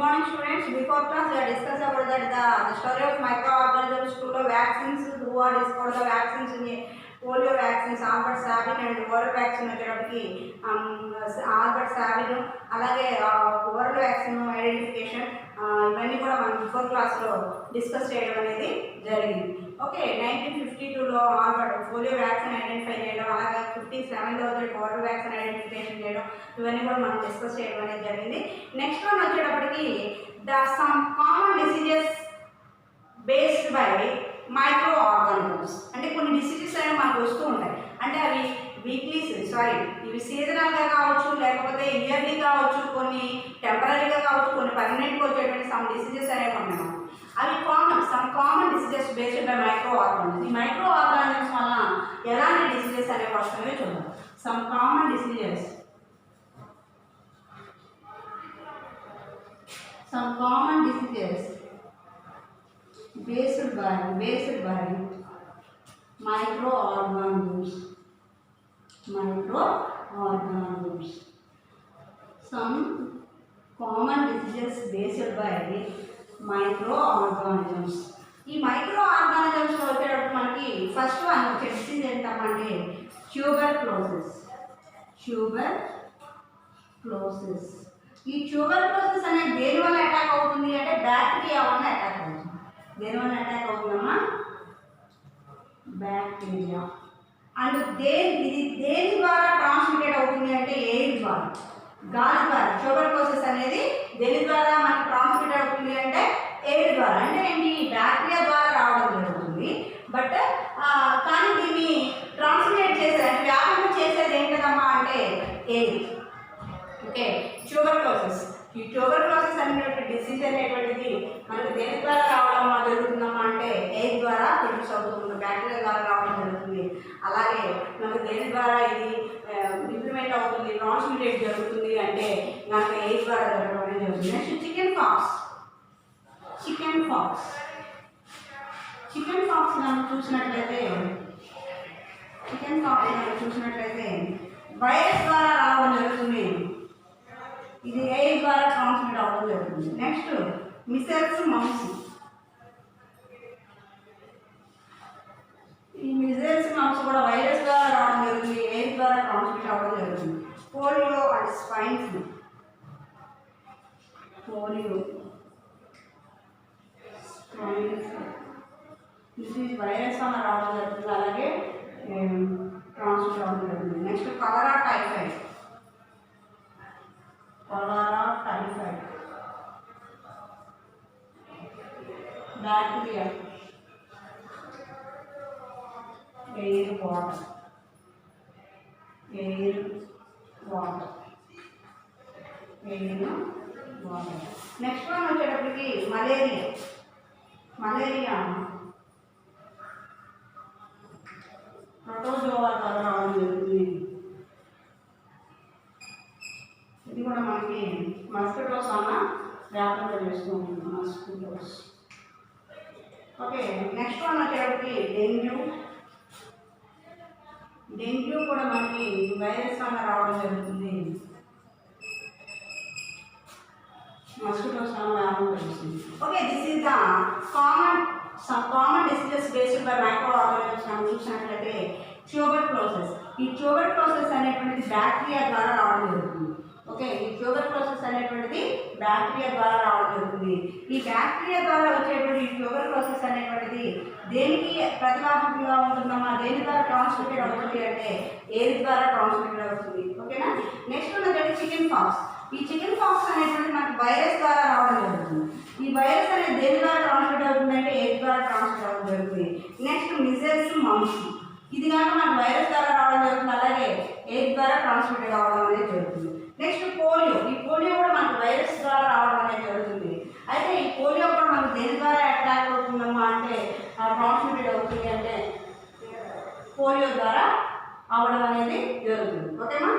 morning students. Before class we are discussed about the story of microorganisms to the vaccines who are discovered the vaccines in polio vaccines Albert Sabin and oral vaccine వచ్చేటప్పటికి Albert Sabin అలాగే oral vaccine identification ఇవన్నీ కూడా మనం before క్లాస్లో discuss చేయడం అనేది జరిగింది. Okay 1952లో ఆల్బర్ట్ పోలియో వ్యాక్సిన్ ఐడెంటిఫై చేయడం అలాగే 57లో ఓరల్ వ్యాక్సిన్ ఐడెంటిఫికేషన్ చేయడం ఇవన్నీ కూడా మనం డిస్కస్ చేయడం అనేది జరిగింది. నెక్స్ట్ వన్ వచ్చేటప్పటికి some common diseases based by micro organisms. అంటే కొన్ని డిసీజెస్ అనేవి మనకు వస్తూ ఉంటాయి. అంటే అవి ఇవి సీజనల్గా కావచ్చు, లేకపోతే ఇయర్లీ కావచ్చు, కొన్ని టెంపరీగా కావచ్చు, కొన్ని పర్మనెంట్గా వచ్చేటువంటి సమ్ డిసీజెస్ అనేవి ఉన్నాయి. అవి common diseases based by micro organisms. ఈ మైక్రో ఆర్గానిజమ్స్ వల్ల ఎలాంటి డిసీజెస్ అనేవి వస్తాయో చూద్దాం. Some common diseases based by microorganisms. Some common diseases based by microorganisms. ఈ మైక్రో ఆర్గానిజమ్స్ వచ్చేటప్పుడు మనకి ఫస్ట్ వన్ వచ్చే డిసీజ్ ఏంటంటే ట్యూబర్క్లోసిస్. ఈ ట్యూబర్క్లోసిస్ అనేది దేని వల్ల అటాక్ అవుతుంది అంటే బ్యాక్టీరియా వల్ల అటాక్ అవుతుంది. దేని వల్ల అటాక్ అవుతుందమ్మా? బ్యాక్టీరియా. అండ్ ఇది దేని ద్వారా ట్రాన్స్మిటెడ్ అవుతుంది అంటే ఎయిర్ ద్వారా, గాలి ద్వారా. ట్యూబర్క్లోసిస్ అనేది దేని ద్వారా మనకి ట్రాన్స్మిట్ అవుతుంది అంటే ఎయిర్ ద్వారా. అంటే ఏంటి? బ్యాక్టీరియా ద్వారా రావడం జరుగుతుంది. బట్ కానీ దీన్ని ట్రాన్స్మిట్ చేసేది అంటే వ్యాపకం చేసేది ఏంటమ్మా అంటే ఎయిర్. Okay, tuberculosis. ఈ ట్యూబర్క్లోసిస్ అనేటువంటి డిసీజ్ అనేటువంటిది మనకి దేని ద్వారా రావడం జరుగుతుందమ్మా అంటే ఎయిర్ ద్వారా ప్రొడ్యూస్ అవుతుంది, బ్యాక్టీరియా ద్వారా రావడం జరుగుతుంది. అలాగే మనకు దేని ద్వారా ఇది ఇంప్లిమెంట్ అవుతుంది, ట్రాన్స్మిటెడ్ జరుగుతుంది అంటే మనకు ఎయిర్ ద్వారా జరగడం అనేది జరుగుతుంది. నెక్స్ట్ చికెన్ పాక్స్ మనం చూసినట్లయితే వైరస్ ద్వారా రావడం జరుగుతుంది. ఇది ఎయిర్ ద్వారా ట్రాన్స్మిట్ అవ్వడం జరుగుతుంది. Next measles mumps. ఈ మిసెల్స్ మమ్స్ కూడా వైరస్ ద్వారా రావడం జరుగుతుంది, ఎయిర్ ద్వారా ట్రాన్స్మిట్ అవ్వడం జరుగుతుంది. Polio and swine flu. ఇది వైరస్ వల్ల రావడం జరుగుతుంది, అలాగే ట్రాన్స్మిట్ అవ్వడం జరుగుతుంది. నెక్స్ట్ కలరా typhoid. Bacteria, air water. Next one వచ్చేటప్పటికి మలేరియా ప్రోటోజోవా ద్వారా రావడం జరుగుతుంది. ఇది కూడా మనకి మస్కిటోస్ వల్ల వ్యాపకం చేస్తూ ఉంటుంది, మస్కిటోస్. ఓకే, నెక్స్ట్ వన్ వచ్చేటప్పటికి డెంగ్యూ కూడా మనకి వైరస్ వల్ల రావడం జరుగుతుంది, మస్కిటోస్ వల్ల వ్యాపకం చేస్తుంది. Okay, this is the common diseases based by micro organisms. మనం చూసినట్లయితే ట్యూబర్క్లోసిస్. ఈ ట్యూబర్క్లోసిస్ అనేటువంటిది బ్యాక్టీరియా ద్వారా రావడం జరుగుతుంది. ఓకే, ఈ ట్యూబర్క్లోసిస్ అనేటువంటిది బ్యాక్టీరియా ద్వారా రావడం జరుగుతుంది. ఈ బ్యాక్టీరియా ద్వారా వచ్చేటువంటి ఈ ట్యూబర్క్లోసిస్ అనేటువంటిది దేనికి ప్రతివాహకంగా ఉంటుందమ్మా? దేని ద్వారా ట్రాన్స్మిటెడ్ అవుతుంది అంటే ఎయిర్ ద్వారా ట్రాన్స్మిటెడ్ అవుతుంది. ఓకేనా? నెక్స్ట్ ఉన్నది చికెన్ పాక్స్. ఈ చికెన్ పాక్స్ అనేటువంటి మనకి వైరస్ ద్వారా రావడం జరుగుతుంది. ఈ వైరస్ అనేది దేని ద్వారా ట్రాన్స్మిట్ అవుతుంది అంటే ఎయిర్ ద్వారా ట్రాన్స్మిట్ అవ్వడం జరుగుతుంది. Next measles mumps. ఇది కనుక మనకు వైరస్ ద్వారా రావడం జరుగుతుంది, అలాగే ఎయిర్ ద్వారా ట్రాన్స్మిట్ అవ్వడం అనేది జరుగుతుంది. Next polio. ఈ పోలియో కూడా మనకు వైరస్ ద్వారా రావడం అనేది జరుగుతుంది. అయితే ఈ పోలియో కూడా మనకు దేని ద్వారా అటాక్ అవుతుందమ్మా అంటే ట్రాన్స్మిటెడ్ అవుతుంది అంటే పోలియో ద్వారా అవ్వడం అనేది జరుగుతుంది. ఓకేనా?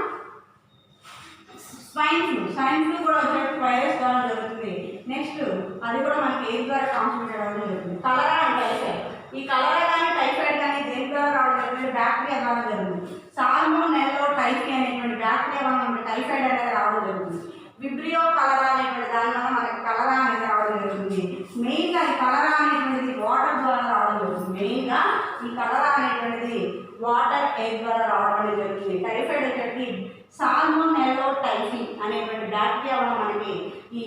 స్వైన్ ఫ్లూ కూడా వచ్చేటప్పుడు వైరస్ ద్వారా జరుగుతుంది. నెక్స్ట్ అది కూడా మనకి ఎయిర్ ద్వారా ట్రాన్స్మిట్ అవ్వడం జరుగుతుంది. కలరా అండ్ టైఫాయిడ్. ఈ కలరా కానీ టైఫాయిడ్ కానీ దేని ద్వారా రావడం జరుగుతుంది? బ్యాక్టీరియా ద్వారా జరుగుతుంది. సాల్మోనెల్లా టైఫీ అనేటువంటి బ్యాక్టీరియా వల్ల టైఫాయిడ్ అనేది రావడం జరుగుతుంది. విబ్రియో కలరా అనేటువంటి దానివల్ల మనకి కలరా అనేటువంటిది వాటర్ ఎయిర్ ద్వారా రావడం అనేది జరుగుతుంది. టైఫాయిడ్ వచ్చేసి సాల్మోనెల్లా టైఫీ అనేటువంటి బ్యాక్టీరియా వల్ల మనకి ఈ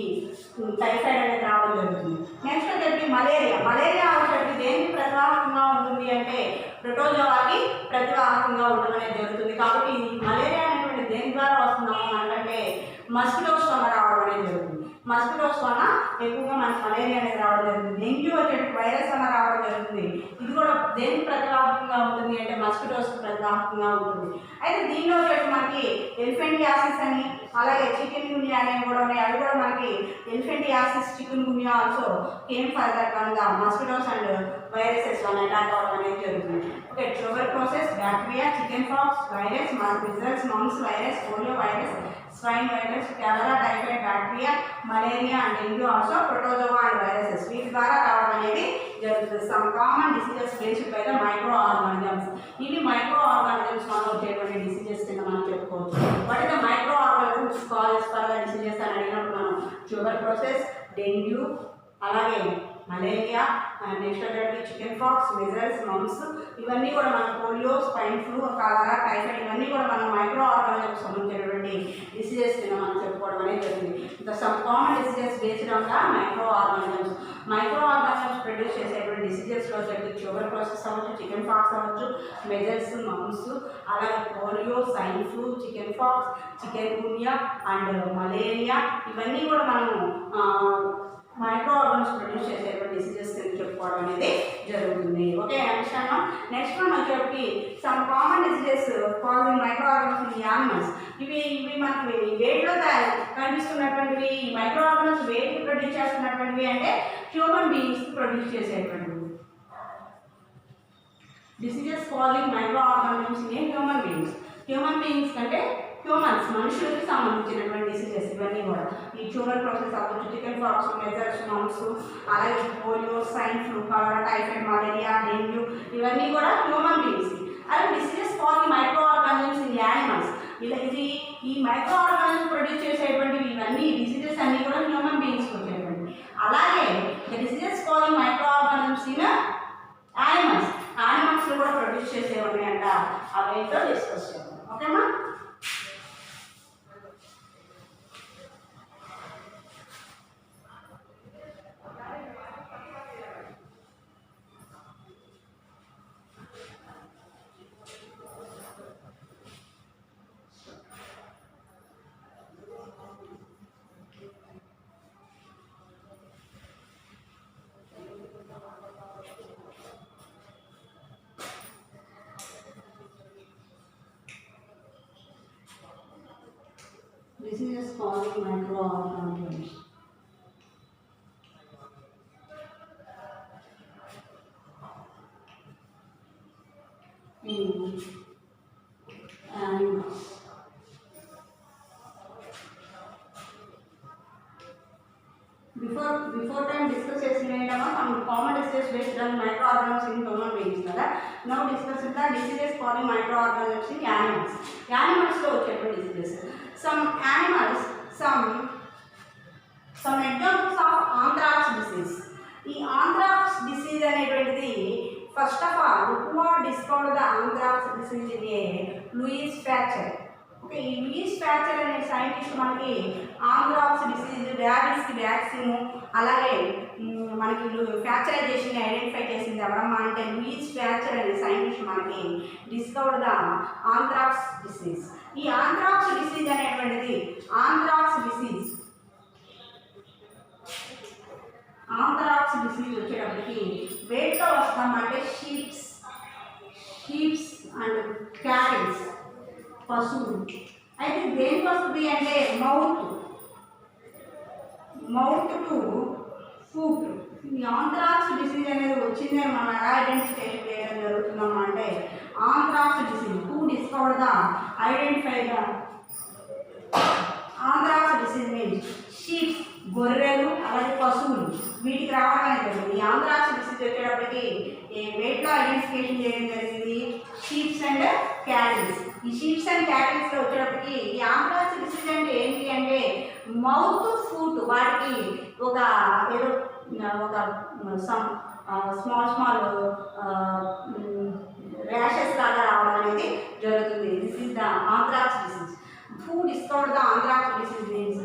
టైఫాయిడ్ అనేది రావడం జరుగుతుంది. నెక్స్ట్ వచ్చేసి మలేరియా వచ్చేసి దేనికి ప్రతివాహకంగా ఉంటుంది అంటే ప్రోటోజోవాకి ప్రతివాహకంగా ఉండడం అనేది జరుగుతుంది. కాబట్టి ఈ మలేరియా అనేటువంటి దేని ద్వారా వస్తున్నాము అంటే మస్కిటోస్ వల్ల రావడం అనేది జరుగుతుంది. మస్కిటోస్ వల్ల ఎక్కువగా మనకి మలేరియా అనేది రావడం జరుగుతుంది. డెంగ్యూ వచ్చేటువంటి వైరస్ వల్ల రావడం జరుగుతుంది. ఇది కూడా దేనికి ప్రతివాహకంగా ఉంటుంది అంటే మస్కిటోస్కి ప్రతివాహకంగా ఉంటుంది. అయితే దీనిలో వచ్చేసి మనకి ఎలిఫెంటియాసిస్ అని అలాగే చికెన్ గున్యా అనేవి కూడా ఉన్నాయి. అవి కూడా మనకి elephantiasis chikungunya also came further from the mosquitoes and viruses వల్ల అటాక్ అవ్వడం అనేది జరుగుతుంది. Okay, tuberculosis, bacteria, chickenpox virus, measles, mumps virus, polio virus, swine virus, cholera, typhoid bacteria, malaria and dengue also protozoa and viruses వీటి ద్వారా రావడం అనేది జరుగుతుంది. Some common diseases based by the microorganisms. ఇవి microorganisms వల్ల వచ్చేటువంటి diseases కింద మనం చెప్పుకోవచ్చు. What is the micro organisms causes for the diseases అని అడిగినప్పుడు మనం ట్యూబర్క్లోసిస్, డెంగ్యూ, అలాగే మలేరియా, నెక్స్ట్ వచ్చేసి చికెన్ పాక్స్, మిజల్స్, మమ్స్ ఇవన్నీ కూడా మన polio, spine flu, cholera, typhoid ఇవన్నీ కూడా మనం మైక్రో ఆర్గానిజమ్స్ సంబంధించినటువంటి డిసీజెస్ కింద మనం చెప్పుకోవడం అనేది జరిగింది. The some common diseases based on the microorganisms. Microorganisms produce చేసేటువంటి డిసీజెస్లో వచ్చేసి ట్యూబర్క్లోసిస్ అవ్వచ్చు, చికెన్ పాక్స్ అవ్వచ్చు, మిజల్స్, మమ్స్, అలాగే polio, swine flu, chickenpox, chikungunya and malaria ఇవన్నీ కూడా మనము మైక్రో ఆర్గానిజమ్స్ ప్రొడ్యూస్ చేసేటువంటి డిసీజెస్ కింద చెప్పుకోవడం అనేది జరుగుతుంది. Okay, understand. నెక్స్ట్ వన్ వచ్చేసి some common diseases causing microorganisms in animals. ఇవి మనకి వేటిలో కనిపిస్తున్నటువంటివి. మైక్రో ఆర్గానిజమ్స్ వేటికి ప్రొడ్యూస్ చేస్తున్నటువంటివి అంటే హ్యూమన్ బీయింగ్స్కి ప్రొడ్యూస్ చేసేటువంటివి. Diseases causing microorganisms in human beings కంటే హ్యూమన్స్ మనుషులకి సంబంధించినటువంటి డిసీజెస్ ఇవన్నీ కూడా ఈ ట్యూబర్క్లోసిస్ అవ్వచ్చు, చికెన్ పాక్స్, మెజల్స్, మమ్స్, అలాగే polio, swine flu, cholera, typhoid, malaria, dengue ఇవన్నీ కూడా హ్యూమన్ బీయింగ్స్. అలాగే diseases causing microorganisms in animals. ఇది ఈ మైక్రో ఆర్గానిజమ్స్ ప్రొడ్యూస్ చేసేటువంటివి ఇవన్నీ డిసీజెస్ అన్నీ కూడా హ్యూమన్ బీయింగ్స్కి వచ్చేటువంటి. అలాగే diseases causing microorganisms in యానిమల్స్లో కూడా ప్రొడ్యూస్ చేసేవన్నీ అంట. అవేంటో డిస్కస్ చేద్దాం. ఓకేమా? Diseases causing microorganisms. In animals. Before time discuss some common diseases based on microorganisms in human beings. Now discuss the diseases causing microorganisms in animals. Animals lo వచ్చేటువంటి diseases. Some animals, some examples of anthrax disease. ఈ anthrax disease అనేటువంటిది first of all who are discovered the anthrax disease in a Louis Pasteur. Okay, ఈ Louis Pasteur అనే scientist మనకి anthrax disease ర్యాబిస్కి vaccine అలాగే మనకి ఫ్యాక్చరైజేషన్ identify చేసింది ఎవరమ్మా అంటే లూయిస్ ప్యాస్చర్ అనే సైంటిస్ట్ మనకి డిస్కవర్ ద ఆంథ్రాక్స్ డిసీజ్. ఈ ఆంథ్రాక్స్ డిసీజ్ అనేటువంటిది ఆంథ్రాక్స్ డిసీజ్ వచ్చేటప్పటికి వేట్లో వస్తామంటే షీప్స్ అండ్ క్యాటిల్స్ పశువులు. అయితే దేనికి వస్తుంది అంటే మౌత్ టు ఫుట్. ఈ ఆంథ్రాక్స్ డిసీజ్ అనేది వచ్చిందని మనం ఎలా ఐడెంటిఫై చేయడం జరుగుతుందమ్మా అంటే anthrax disease who discover the identify the anthrax disease means sheeps గొర్రెలు అలాగే పశువులు వీటికి రావడం అనేది జరిగింది. ఈ ఆంథ్రాక్స్ డిసీజ్ వచ్చేటప్పటికి వేట్లో ఐడెంటిఫికేషన్ చేయడం జరిగింది షీప్స్ అండ్ క్యాటిల్స్. ఈ షీప్స్ అండ్ క్యాటిల్స్లో వచ్చేటప్పటికి ఈ ఆంథ్రాక్స్ డిసీజ్ అంటే ఏంటి అంటే మౌత్ ఫుట్ వాటికి ఒక ఏదో ఒక స్మాల్ ర్యాషెస్ లాగా రావడం అనేది జరుగుతుంది. This is the anthrax disease. Who discovered the anthrax disease means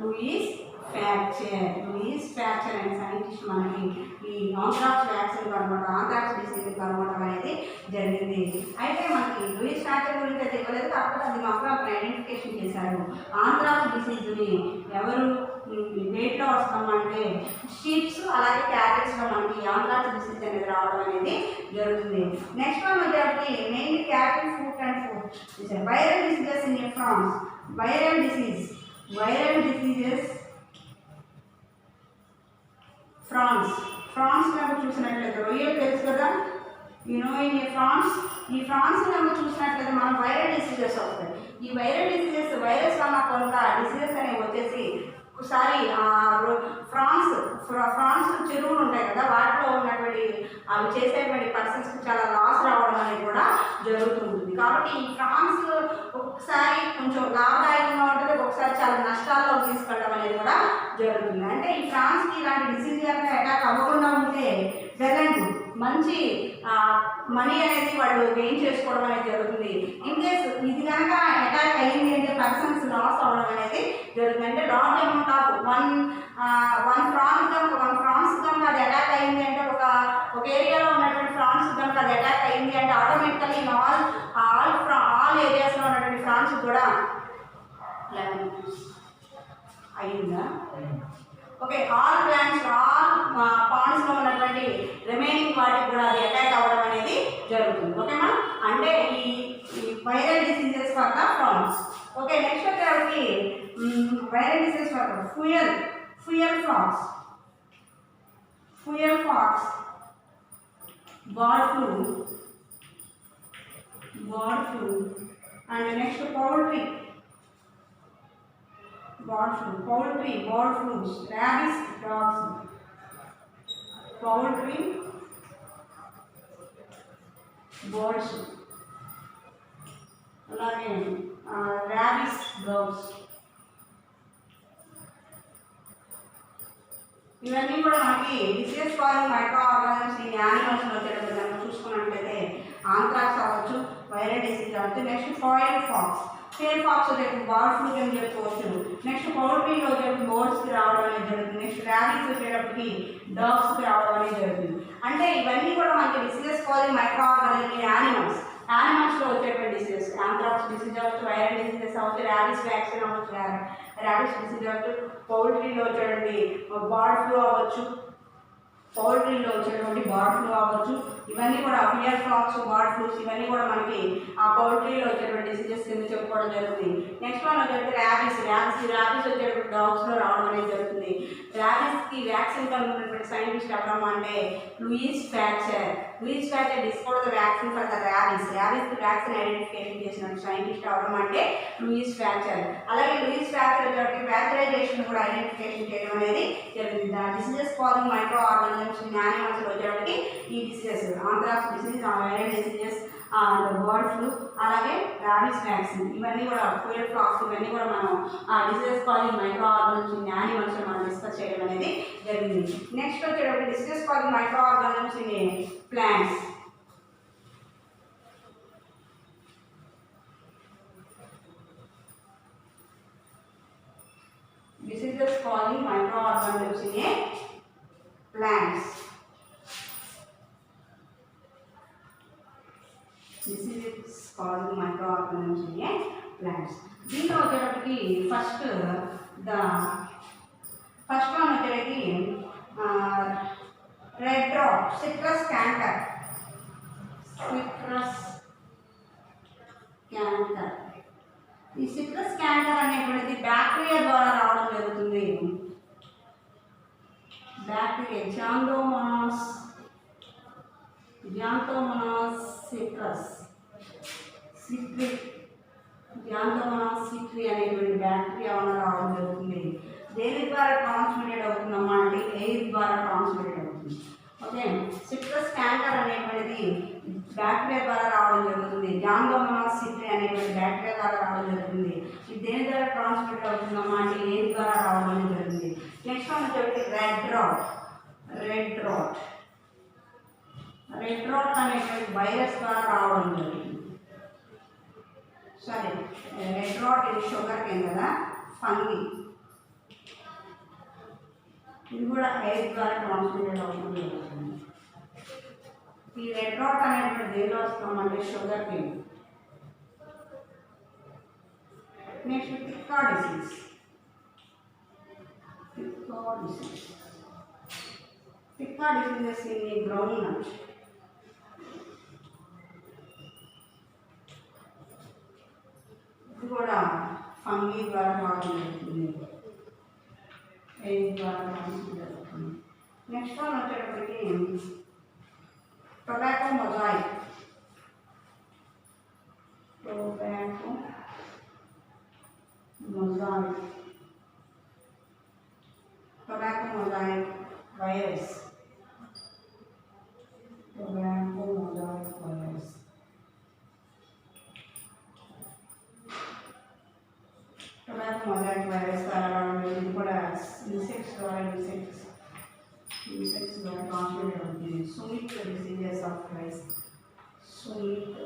Louis Pasteur అనే సైంటిస్ట్ మనకి ఈ ఆంథ్రాక్స్ వ్యాక్సిన్ కనుగొనడం, ఆంథ్రాక్స్ డిసీజ్ కనుగొనడం అనేది జరిగింది. అయితే మనకి లూయిస్ ప్యాస్చర్ గురించి అయితే ఇవ్వలేదు, కాకపోతే అది మాత్రం అక్కడ ఐడెంటిఫికేషన్ చేశారు. ఆంథ్రాక్స్ డిసీజ్ని ఎవరు వెయిట్లో వస్తామంటే షీప్స్ అలాగే క్యారెట్స్లో మనకి ఆంథ్రాక్స్ డిసీజ్ అనేది రావడం అనేది జరుగుతుంది. నెక్స్ట్ వన్ వచ్చేసి mainly carrot food and food viral diseases in prawns. Viral diseases prawns కనుక చూసినట్లయితే రొయ్యలు తెలుసు కదా, ఈ ఫ్రాన్స్ కనుక చూసినట్లయితే మనం వైరల్ డిసీజెస్ వస్తాయి. ఈ వైరస్ వల్ల కొంత డిసీజెస్ అనేవి వచ్చేసి ఒకసారి ఫ్రాన్స్ చెరువులు ఉంటాయి కదా, వాటిలో ఉన్నటువంటి అవి చేసేటువంటి పర్సన్స్కి చాలా లాస్ రావడం అనేది కూడా జరుగుతుంటుంది. కాబట్టి ఈ ఫ్రాన్స్ ఒక్కొక్కసారి కొంచెం లాభదాయకంగా ఉంటుంది, ఒక్కొక్కసారి చాలా నష్టాల్లో తీసుకెళ్ళడం అనేది కూడా జరుగుతుంది. అంటే ఈ ఫ్రాన్స్కి ఇలాంటి డిసీజ్ కనుక అటాక్ అవ్వకుండా ఉంటే వెళ్ళండి మంచి మనీ అనేది వాళ్ళు గెయిన్ చేసుకోవడం అనేది జరుగుతుంది. ఇన్ కేస్ ఇది కనుక అటాక్ అయ్యింది అంటే పర్సన్స్ లాస్ అవ్వడం అనేది జరుగుతుంది. అంటే large amount of one prawns కనుక అది అటాక్ అయ్యింది అంటే ఒక ఏరియాలో ఉన్నటువంటి ఫ్రాన్స్ కనుక అది అటాక్ అయ్యింది అంటే ఆటోమేటికల్లీ ఆల్ ఏరియాస్లో ఉన్నటువంటి ఫ్రాన్స్ కూడా అయ్యిందా ఓకే ఆల్ పాండ్స్లో ఉన్నటువంటి రిమైనింగ్ వాటికి కూడా అది అటాక్ అవ్వడం అనేది జరుగుతుంది. ఓకేమా, అంటే ఈ viral diseases for the France. Okay, next వచ్చేసి viral disease for fowl pox, bird flu and next poultry, bird flus, rabies, dogs, poultry, birds, అలాగే rabies, dogs. ఇవన్నీ కూడా మనకి డిసీజ్ కాజింగ్ మైక్రో ఆర్గానిజమ్స్ ఈ యానిమల్స్లో వచ్చేటప్పుడు కనుక చూసుకున్నట్లయితే ఆంథ్రాక్స్ అవ్వచ్చు, వైరల్ డిసీజ్ అవ్వచ్చు. నెక్స్ట్ ఫెయిల్ ఫాక్స్ వచ్చేటప్పుడు బర్డ్ ఫ్లూ అని చెప్పుకోవచ్చు. నెక్స్ట్ పౌల్ట్రీలో వచ్చేటప్పుడు బర్డ్స్కి రావడం అనేది జరుగుతుంది. నెక్స్ట్ ర్యాబీస్ వచ్చేటప్పటికి డాగ్స్కి రావడం అనేది జరుగుతుంది. అంటే ఇవన్నీ కూడా మనకి డిసీజెస్ కాజింగ్ మైక్రో ఆర్గానిజం యానిమల్స్లో వచ్చేటువంటి డిసీజెస్. ఆంథ్రాక్స్ డిసీజ్ అవ్వచ్చు, వైరల్ డిసీజెస్ అవ్వచ్చు, ర్యాబీస్ వ్యాక్సిన్ అవ్వచ్చు, ర్యాబీస్ డిసీజ్ అవ్వచ్చు, పౌల్ట్రీలో వచ్చేటువంటి బర్డ్ ఫ్లూ అవ్వచ్చు, పౌల్ట్రీలో వచ్చేటువంటి బర్డ్ ఫ్లూ అవ్వచ్చు. ఇవన్నీ కూడా ఫియర్ ఫ్లాక్స్, బర్డ్ ఫ్లూస్ ఇవన్నీ కూడా మనకి ఆ పౌల్ట్రీలో వచ్చేటువంటి డిసీజెస్ కింద చెప్పుకోవడం జరుగుతుంది. నెక్స్ట్ వన్ వచ్చేసి ర్యాబీస్ వచ్చేటువంటి డాగ్స్లో రావడం అనేది జరుగుతుంది. ర్యాబీస్కి వ్యాక్సిన్ కనుగొన్నటువంటి సైంటిస్ట్ ఎవరమ్మా అంటే Louis Pasteur discovered the vaccine for the ర్యాబీస్కి వ్యాక్సిన్ ఐడెంటిఫికేషన్ చేసిన సైంటిస్ట్ ఎవరమ్మా అంటే లూయిస్ ప్యాస్చర్. అలాగే లూయిస్ ప్యాస్చర్ వచ్చేటువంటి ప్యాస్చరైజేషన్ కూడా ఐడెంటిఫికేషన్ చేయడం అనేది జరిగింది. The diseases causing microorganisms in యానిమల్స్లో వచ్చేటప్పటికి ఈ diseases anthrax disease, viral diseases, bird flu అలాగే ర్యాబీస్ వ్యాక్సిన్ ఇవన్నీ కూడా ఫెయిల్ ఫ్లాక్స్ ఇవన్నీ కూడా మనం diseases causing microorganisms in animals మనం డిస్కస్ చేయడం అనేది జరిగింది. నెక్స్ట్ వచ్చేటప్పుడు diseases causing microorganisms in plants. Diseases causing microorganisms in plants. Diseases causing microorganisms in plants. దీంట్లో వచ్చేటప్పటికి ఫస్ట్ వన్ వచ్చేటప్పటికి రెడ్ డ్రాప్, సిట్రస్ క్యాంకర్. ఈ సిట్రస్ క్యాంకర్ అనేటువంటిది బ్యాక్టీరియా ద్వారా రావడం జరుగుతుంది. బ్యాక్టీరియా జాంతోమోనాస్ సిట్రి అనేటువంటి బ్యాక్టీరియా వల్ల రావడం జరుగుతుంది. దేని ద్వారా ట్రాన్స్మిటెడ్ అవుతుందమ్మా అంటే ఎయిర్ ద్వారా ట్రాన్స్మిటెడ్ అవుతుంది. ఓకే, సిట్రస్ క్యాంకర్ అనేటువంటిది బ్యాక్టీరియా ద్వారా రావడం జరుగుతుంది. జాంతోమోనాస్ సిట్రి అనేటువంటి బ్యాక్టీరియా ద్వారా రావడం జరుగుతుంది. ఇది దేని ద్వారా ట్రాన్స్మిట్ అవుతుందమ్మా అంటే ఎయిర్ ద్వారా రావడం జరుగుతుంది. నెక్స్ట్ వన్ వచ్చేసి రెడ్ డ్రాట్. రెడ్ రాట్ అనేటువంటి వైరస్ ద్వారా రావడం జరుగుతుంది. సరే, రెడ్ రాట్ ఇది షుగర్ కేన్ కదా, ఫంగీ, ఇది కూడా ఎయిర్ ద్వారా ట్రాన్స్మిటెడ్ అవుతుంది. ఈ రెడ్ రాట్ అనేటువంటి దేనిలో వస్తామంటే sugar cane. Next tikka disease. Tikka diseases in groundnut. ఇది కూడా ఫంగీ ద్వారా రావడం జరుగుతుంది, ఎయిర్ ద్వారా రావడం జరుగుతుంది. నెక్స్ట్ వన్ వచ్చేటప్పటికి tobacco mosaic. Tobacco mosaic, tobacco mosaic virus. Tobacco mosaic virus. Tobacco mosaic virus ద్వారా ఇది కూడా ఇన్సెక్ట్స్ ద్వారా ఇన్సెక్ట్స్ ద్వారా ట్రాన్స్మిట్ అవుతుంది. సుమిట్ డిసీజెస్ ఆఫ్ రైస్. సుమిట్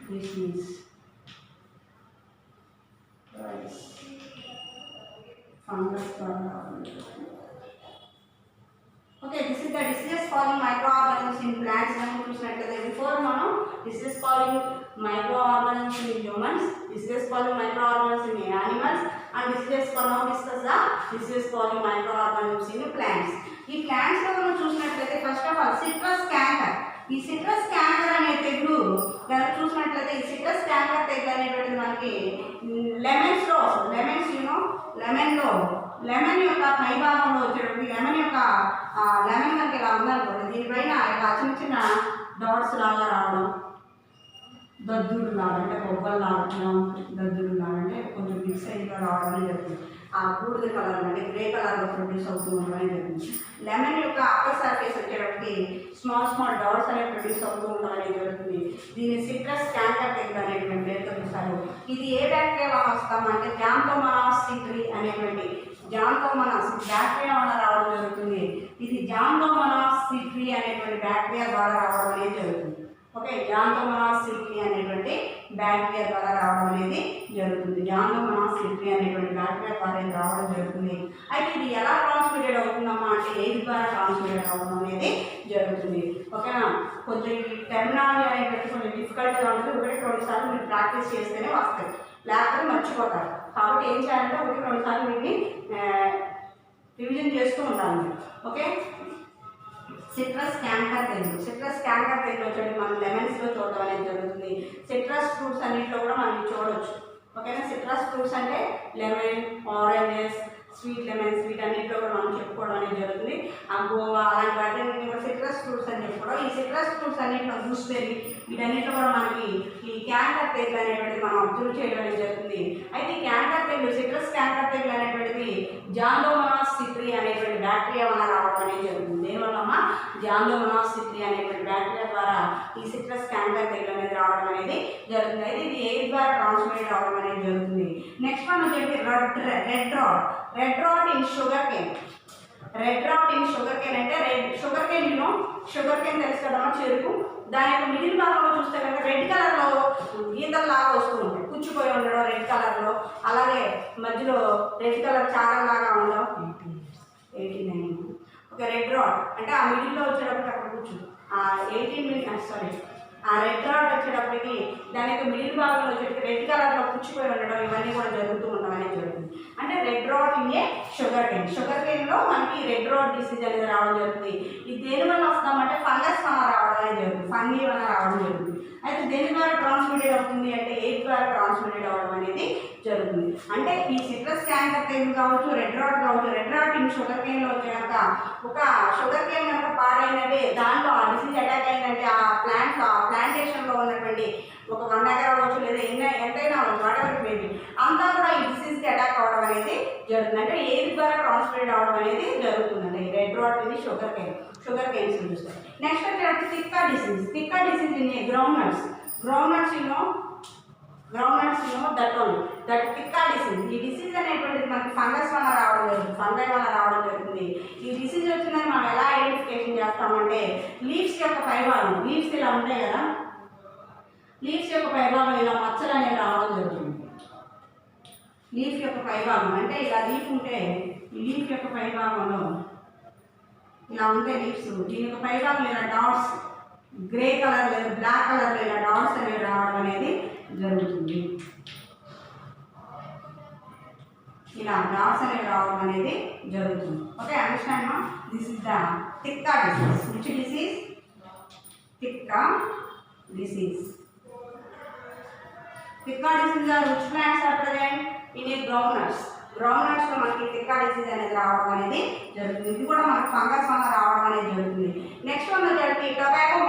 డిసీజ్ రైస్ ఫంగస్ ద్వారా రావాలి. Okay, this is the disease causing microorganisms in plants and చూసినట్లయితే బిఫోర్ మనం disease causing microorganisms in humans, disease causing microorganisms in animals, and disease now discuss the disease causing microorganisms in plants. ఈ plants లో మనం చూసినట్లయితే first of all citrus canker. ఈ citrus canker అనే తెగులు కనుక చూసినట్లయితే ఈ సిట్రస్ క్యాంకర్ తెగులు అనేటువంటిది మనకి లెమన్స్ లో వస్తుంది. లెమన్స్ లెమన్లో లెమన్ యొక్క పై భాగంలో వచ్చేటప్పుడు లెమన్ యొక్క లెమన్ కనుక ఇలా ఉందనుకోండి, దీనిపైన ఇలా చిన్న చిన్న డాట్స్ లాగా రావడం, దద్దుడు లాగా అంటే బొబ్బలు లాగా, దద్దుడు లాగా అంటే కొంచెం మిక్స్ అయ్యిగా రావడం జరుగుతుంది. ఆ బూడిద కలర్ అంటే గ్రే కలర్లో ప్రొడ్యూస్ అవుతూ ఉండడం జరుగుతుంది. లెమన్ యొక్క అప్పర్ సర్ఫేస్ వచ్చేటప్పటికి స్మాల్ డాట్స్ అనేవి ప్రొడ్యూస్ అవుతూ ఉండడం జరుగుతుంది. దీన్ని సిట్రస్ క్యాంకర్ తెగులు అనేటువంటి పేరుతో పిలుస్తారు. ఇది ఏ బ్యాక్టీరియా వల్ల వస్తామంటే జాంతోమోనాస్ సిట్రి అనేటువంటి జాంతోమోనాస్ బ్యాక్టీరియా వల్ల రావడం జరుగుతుంది. ఇది జాంతోమోనాస్ సిట్రి అనేటువంటి బ్యాక్టీరియా ద్వారా రావడం అనేది జరుగుతుంది. ఓకే, జాంతోమోనాస్ సిట్రి అనేటువంటి బ్యాక్టీరియా ద్వారా రావడం అనేది జరుగుతుంది. జాంతోమోనాస్ సిట్రి అనేటువంటి బ్యాక్టీరియా ద్వారా రావడం జరుగుతుంది. అయితే ఇది ఎలా ట్రాన్స్మిటెడ్ అవుతుందమ్మా అంటే ఎయిర్ ద్వారా ట్రాన్స్మిటెడ్ అవ్వడం అనేది జరుగుతుంది. ఓకేనా, కొంచెం ఈ టెర్మినాలజీ అనేటువంటి కొంచెం డిఫికల్ట్గా ఉంటుంది. 1-2 సార్లు మీరు ప్రాక్టీస్ చేస్తేనే వస్తాయి, లేకపోతే మర్చిపోతారు. కాబట్టి ఏం చేయాలంటే 1-2 సార్లు వీటిని రివిజన్ చేస్తూ ఉండాలి. ఓకే, సిట్రస్ క్యాంకర్ తెగులు. సిట్రస్ క్యాంకర్ తెగులు వచ్చేది మనం లెమన్స్లో చూడడం అనేది జరుగుతుంది. సిట్రస్ ఫ్రూట్స్ అన్నింటిలో కూడా మనం చూడవచ్చు. ఓకేనా, సిట్రస్ ఫ్రూట్స్ అంటే lemon, oranges, sweet lemon, sweet అన్నింటిలో కూడా మనం చెప్పుకోవడం అనేది జరుగుతుంది. ఆ గోవా అలాంటి వాటిని కూడా సిట్రస్ ఫ్రూట్స్ అని చెప్పుకోవడం. ఈ సిట్రస్ ఫ్రూట్స్ అన్నింటిలో గూస్బెర్రీ వీటన్నింటిలో కూడా మనకి ఈ క్యాంకర్ తెగులు అనేటువంటిది మనం అబ్జర్వ్ చేయడం అనేది జరుగుతుంది. అయితే ఈ క్యాంకర్ తెగులు, సిట్రస్ క్యాంకర్ తెగులు అనేటువంటిది జాంతోమోనాస్ సిట్రి అనేటువంటి బ్యాక్టీరియా వల్ల రావడం అనేది జరుగుతుంది. దేనివల్ల జాంతోమోనాస్ సిట్రి అనేటువంటి బ్యాక్టీరియా ద్వారా ఈ సిట్రస్ క్యాంకర్ తెగులు అనేది రావడం అనేది జరుగుతుంది. అయితే ఇది ఎయిర్ ద్వారా ట్రాన్స్మిట్ అవ్వడం అనేది జరుగుతుంది. నెక్స్ట్ వన్ వచ్చేసి red rot in sugar cane. Red rot in sugar cane అంటే షుగర్ కేన్ షుగర్ కేన్ తెలుసు కదమ్మా, చెరుకు. దాని యొక్క మిడిల్ భాగంలో చూస్తే కనుక రెడ్ కలర్లో గీతల్లాగా వస్తూ ఉంటాయి, పుచ్చిపోయి ఉండడం రెడ్ కలర్లో. అలాగే మధ్యలో రెడ్ కలర్ చారల్లాగా ఉండడం. 89. ఓకే, రెడ్ రాట్ అంటే ఆ మిడిల్లో వచ్చేటప్పుడు అక్కడ కూర్చు ఆ రెడ్ రాట్ వచ్చేటప్పటికి దాని యొక్క మిడిల్ భాగంలో వచ్చేటప్పుడు రెడ్ కలర్లో పుచ్చిపోయి ఉండడం, ఇవన్నీ కూడా జరుగుతూ ఉండడం అనేది జరుగుతుంది. అంటే red rot in a sugar Kane. Sugar కేన్లో మనకి రెడ్ రాట్ డిసీజ్ అనేది రావడం జరుగుతుంది. ఇది దేని వల్ల వస్తామంటే ఫంగస్ వల్ల రావడం అనేది జరుగుతుంది, ఫంగీ వల్ల రావడం జరుగుతుంది. అయితే దేని ద్వారా ట్రాన్స్మిటెడ్ అవుతుంది అంటే ఎయిర్ ద్వారా ట్రాన్స్మిటెడ్ అవ్వడం అనేది జరుగుతుంది. అంటే ఈ సిట్రస్ క్యాంకర్ తెగులు కావచ్చు, రెడ్ రాట్ కావచ్చు. రెడ్ రాట్ ఇన్ షుగర్ కేన్లో వచ్చాక ఒక షుగర్ కేన్ కనుక పాడైనదే దాంట్లో ఆ డిసీజ్ అటాక్ అయిందంటే ఆ ప్లాంటేషన్లో ఉన్నటువంటి ఒక 100 ఎకరాలు అవ్వచ్చు లేదా ఎంతైనా అవ్వచ్చు, వాటెవర్ మేబీ, అంతా కూడా ఈ డిసీజ్కి అటాక్ అవ్వడం అనేది జరుగుతుంది. అంటే ఎయిర్ ద్వారా ట్రాన్స్మిటెడ్ అవ్వడం అనేది జరుగుతుందండి రెడ్ రాట్ ఇది షుగర్ కేన్స్ చూస్తారు. నెక్స్ట్ వచ్చేటప్పుడు tikka disease in ground nuts that tikka disease. ఈ డిసీజ్ అనేటువంటిది మనకి ఫంగస్ వల్ల రావడం జరుగుతుంది, ఫంగై వల్ల రావడం జరుగుతుంది. ఈ డిసీజ్ వచ్చిందని మనం ఎలా ఐడెంటిఫికేషన్ చేస్తామంటే లీవ్స్ యొక్క పైభాగం, లీవ్స్ ఇలా ఉంటాయి కదా, లీవ్స్ యొక్క పైభాగం ఇలా మచ్చలు అనేవి రావడం జరుగుతుంది. లీఫ్ యొక్క పైభాగం అంటే ఇలా లీఫ్ ఉంటే ఈ లీఫ్ యొక్క పైభాగంలో ఇలా ఉంటే లీవ్స్, దీని యొక్క పైభాగం ఇలా డాట్స్ గ్రే కలర్ లేదా బ్లాక్ కలర్లో ఇలా డాట్స్ అనేవి రావడం అనేది జరుగుతుంది. ఇలా డాట్స్ అనేవి రావడం అనేది జరుగుతుంది. ఓకే, అండర్స్టాండ్ మా? This is the tikka disease. Which disease? Tikka disease. Tikka disease are which plants are present in a groundnuts. గ్రౌండ్నట్స్లో మనకి టిక్కా డిసీజ్ అనేది రావడం అనేది జరుగుతుంది. ఇది కూడా మనకి ఫంగస్ వల్ల రావడం అనేది జరుగుతుంది. నెక్స్ట్ వన్ వచ్చేసి టొబాకో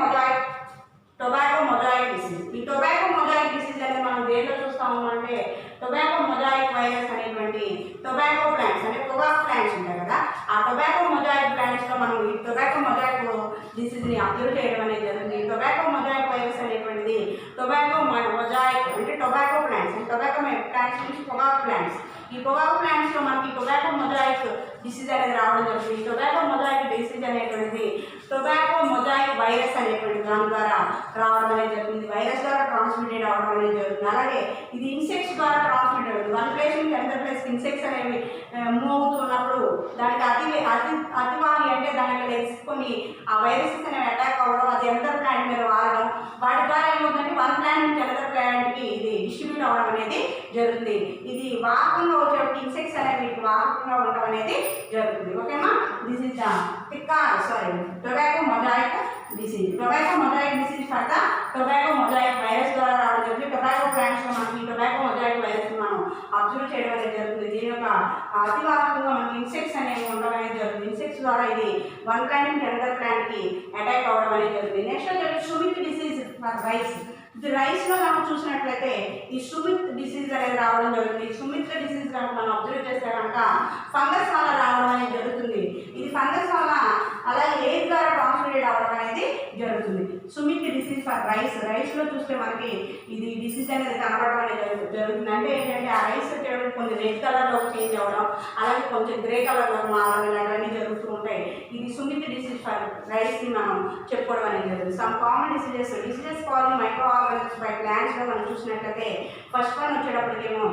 మొజాయిక్ డిసీజ్. ఈ టొబాకో మొజాయిక్ డిసీజ్ అనేది మనం దేంట్లో చూస్తాము అంటే టొబాకో మొజాయిక్ వైరస్ అనేటువంటి టొబాకో ప్లాంట్స్ అంటే పొగాకు ప్లాంట్స్ ఉంటాయి కదా, ఆ టొబాకో మొజాయిక్ ప్లాంట్స్లో మనం ఈ టొబాకో మొజాయిక్ డిసీజ్ని అబ్జర్వ్ చేయడం అనేది జరుగుతుంది. ఈ టొబాకో మొజాయిక్ వైరస్ అనేటువంటిది టొబాకో మొజాయిక్ అంటే టొబాకో ప్లాంట్స్ అంటే టొబాకో ప్లాంట్స్ నుంచి పొగాకు ప్లాంట్స్, ఈ పొగాకు ప్లాంట్స్లో మనకి టొబాకో మొజాయిక్ డిసీజ్ అనేది రావడం జరుగుతుంది. ఈ టొబాకో మొజాయిక్ డిసీజ్ అనేటువంటిది టొబాకో మొజాయిక్ వైరస్ అనేటువంటి దాని ద్వారా రావడం అనేది జరుగుతుంది. వైరస్ ద్వారా ట్రాన్స్మిటెడ్ అవ్వడం అనేది జరుగుతుంది. అలాగే ఇది ఇన్సెక్ట్స్ ద్వారా ట్రాన్స్మిట్ అవుతుంది. వన్ ప్లేస్ నుంచి అనదర్ ప్లేస్ ఇన్సెక్ట్స్ అనేవి మూవ్ అవుతున్నప్పుడు దానికి అతివాహి అంటే దానికి లెగ్స్కొని ఆ వైరసెస్ అనేవి అటాక్ అవ్వడం, అది అనదర్ ప్లాంట్ మీద వాడడం, వాటి ద్వారా ఏమవుతుందంటే వన్ ప్లాంట్ నుంచి అనదర్ ప్లాంట్కి ఇది డిస్ట్రిబ్యూట్ అవ్వడం అనేది జరుగుతుంది. ఇది వాహకంగా వచ్చేటప్పుడు ఇన్సెక్ట్స్ అనేవి వాహకంగా ఉండడం అనేది జరుగుతుంది. ఓకేనా? This is the tobacco mosaic disease. Tobacco mosaic disease for the tobacco mosaic virus ద్వారా రావడం జరుగుతుంది. టొబాకో ప్లాంట్స్లో మనకి టొబాకో మొజాయిక్ వైరస్ మనం అబ్జర్వ్ చేయడం అనేది జరుగుతుంది. దీని యొక్క అతివాహకంగా మనకి ఇన్సెక్ట్స్ అనేవి ఉండడం అనేది జరుగుతుంది. ఇన్సెక్ట్స్ ద్వారా ఇది వన్ ప్లాంట్ నుంచి అనదర్ ప్లాంట్కి అటాక్ అవ్వడం అనేది జరుగుతుంది. నెక్స్ట్ వచ్చేసి సుమిత్ డిసీజ్ ఫర్ రైస్. ఇది రైస్లో మనం చూసినట్లయితే ఈ సుమిత్ డిసీజ్ అనేది రావడం జరుగుతుంది. ఈ సుమిత్ డిసీజ్ కనుక మనం అబ్జర్వ్ చేస్తే కనుక ఫంగస్ వల్ల రావడం అనేది జరుగుతుంది. ఇది ఫంగస్ వల్ల అలాగే ఎయిర్ ద్వారా ట్రాన్స్మిటెడ్ అవ్వడం అనేది జరుగుతుంది. సుమిత్ డిసీజ్ ఫర్ రైస్లో చూస్తే మనకి ఇది డిసీజ్ అనేది కనబడడం అనేది జరుగుతుంది. అంటే ఏంటంటే ఆ రైస్ వచ్చేటప్పుడు కొంచెం రెడ్ కలర్లో చేంజ్ అవ్వడం, అలాగే కొంచెం గ్రే కలర్లో మారడం ఇలాంటివన్నీ జరుగుతూ ఉంటాయి. ఇది సుమిత్ డిసీజ్ ఫర్ రైస్ని మనం చెప్పుకోవడం అనేది జరుగుతుంది. Some common diseases causing microorganisms by ప్లాంట్స్లో మనం చూసినట్లయితే ఫస్ట్ వన్ వచ్చేటప్పటికేమో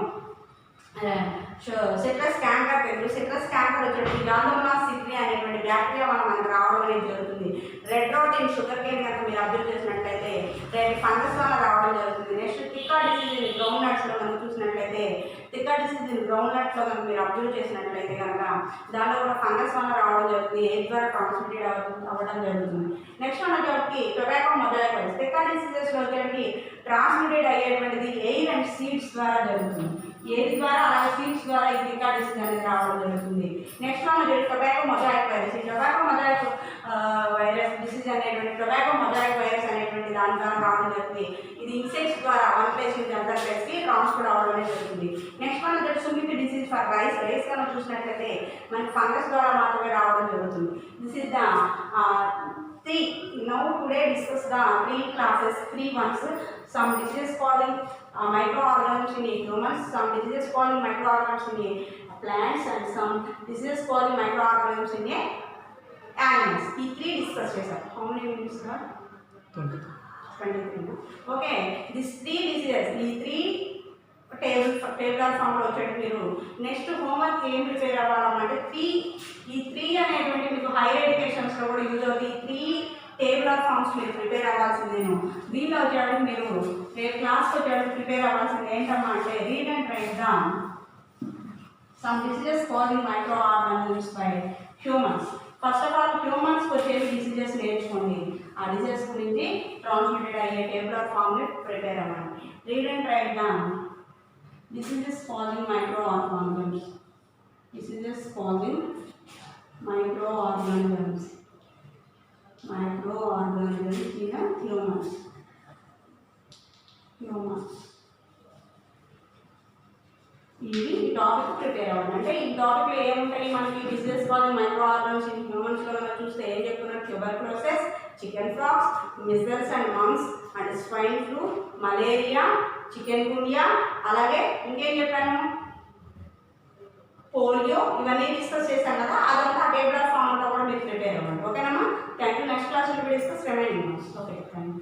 సిట్రస్ క్యాంకర్ పేరు. సిట్రస్ క్యాంకర్ వచ్చేటప్పుడు జాండోమోనాస్ సిట్రి అనేటువంటి బ్యాక్టీరియా వల్ల మనకు రావడం అనేది జరుగుతుంది. Red rot in sugar cane కనుక మీరు అబ్జర్వ్ చేసినట్లయితే ఫంగస్ వల్ల రావడం జరుగుతుంది. నెక్స్ట్ టిక్కా డిసీజ్ ఇన్ గ్రౌండ్ నట్స్లో మనం చూసినట్లయితే టిక్కా డిసీజ్ ఇన్ గ్రౌండ్ నట్స్లో కనుక మీరు అబ్జర్వ్ చేసినట్లయితే కనుక దాంట్లో కూడా ఫంగస్ వల్ల రావడం జరుగుతుంది. ఎయిర్ ద్వారా ట్రాన్స్మిటెడ్ అవ్వడం జరుగుతుంది. నెక్స్ట్ వన్ వచ్చేటప్పటికి టొబాకో మొజాయిక్ వైరస్. టిక్కా డిసీజెస్లో వచ్చేటప్పటికి ట్రాన్స్మిటెడ్ అయ్యేటువంటిది ఎయిర్ అండ్ సీడ్స్ ద్వారా జరుగుతుంది. ఎయిర్ ద్వారా అలాగే సీడ్స్ ద్వారా ఈ టిక్కా డిసీజ్ అనేది రావడం జరుగుతుంది. నెక్స్ట్ వన్ వచ్చేసి టొబాకో మొజాయిక్ వైరస్. ఈ టొబాకో మొజాయిక్ వైరస్ డిసీజ్ అనేటువంటి టొబాకో మొజాయిక్ వైరస్ అనేటువంటి దాని ద్వారా రావడం జరుగుతుంది. ఇది ఇన్సెక్ట్స్ ద్వారా వన్ ప్లేస్ నుంచి అదర్ ప్లేస్కి ట్రాన్స్ఫర్ అవ్వడం అనేది జరుగుతుంది. నెక్స్ట్ వన్ వచ్చేసి సుమిత్ డిసీజ్ ఫర్ రైస్ కనుక చూసినట్లయితే మనకి ఫంగస్ ద్వారా మాత్రమే రావడం జరుగుతుంది. This is the now today discuss the three ones. Some diseases causing microorganisms in humans, some diseases causing microorganisms in plants, and some diseases causing microorganisms in animals. These three discuss chesam. How many minutes are? 23. Okay, these three diseases, these three table ఫామ్లో వచ్చేది. మీరు next homework ఏం prepare అవ్వాలంటే ఈ three అనేటువంటి మీకు hire ఎడ్యుకేషన్స్లో కూడా use అవుతుంది. ఈ త్రీ టేబుల్ ఆఫ్ ఫామ్స్ మీరు ప్రిపేర్ అవ్వాల్సిందేను. దీనిలో వచ్చేటప్పుడు మీరు రేపు క్లాస్కి వచ్చేటప్పుడు ప్రిపేర్ అవ్వాల్సింది ఏంటమ్మా అంటే read and write down some diseases causing microorganisms by humans. First of all హ్యూమన్స్కి వచ్చేవి డిసీజెస్ నేర్చుకోండి. ఆ డిసీజెస్ గురించి ట్రాన్స్మిటెడ్ అయ్యే టేబుల్ ఆఫ్ ఫామ్ని ప్రిపేర్ అవ్వండి. Read and write down diseases causing microorganisms. Diseases causing microorganisms in humans. ఇది topic prepare అవ్వండి. అంటే ఈ టాపిక్లో ఏముంటాయి మనకి డిసీజెస్ కాజింగ్ మైక్రోఆర్గానిజమ్స్ ఇన్ హ్యూమన్స్లో మనం చూస్తే ఏం చెప్తున్నారు? Tuberculosis, chickenpox, measles and mumps and swine flu, malaria, chicken గున్యా, అలాగే ఇంకేం చెప్పాను? పోలియో, ఇవన్నీ డిస్కస్ చేశాం కదా. అదంతా టేబుల్ ఆఫ్ ఫామ్లో కూడా మీరు ప్రిపేర్ అవ్వండి. ఓకేనమ్మా? Thank you. next. Okay, fine.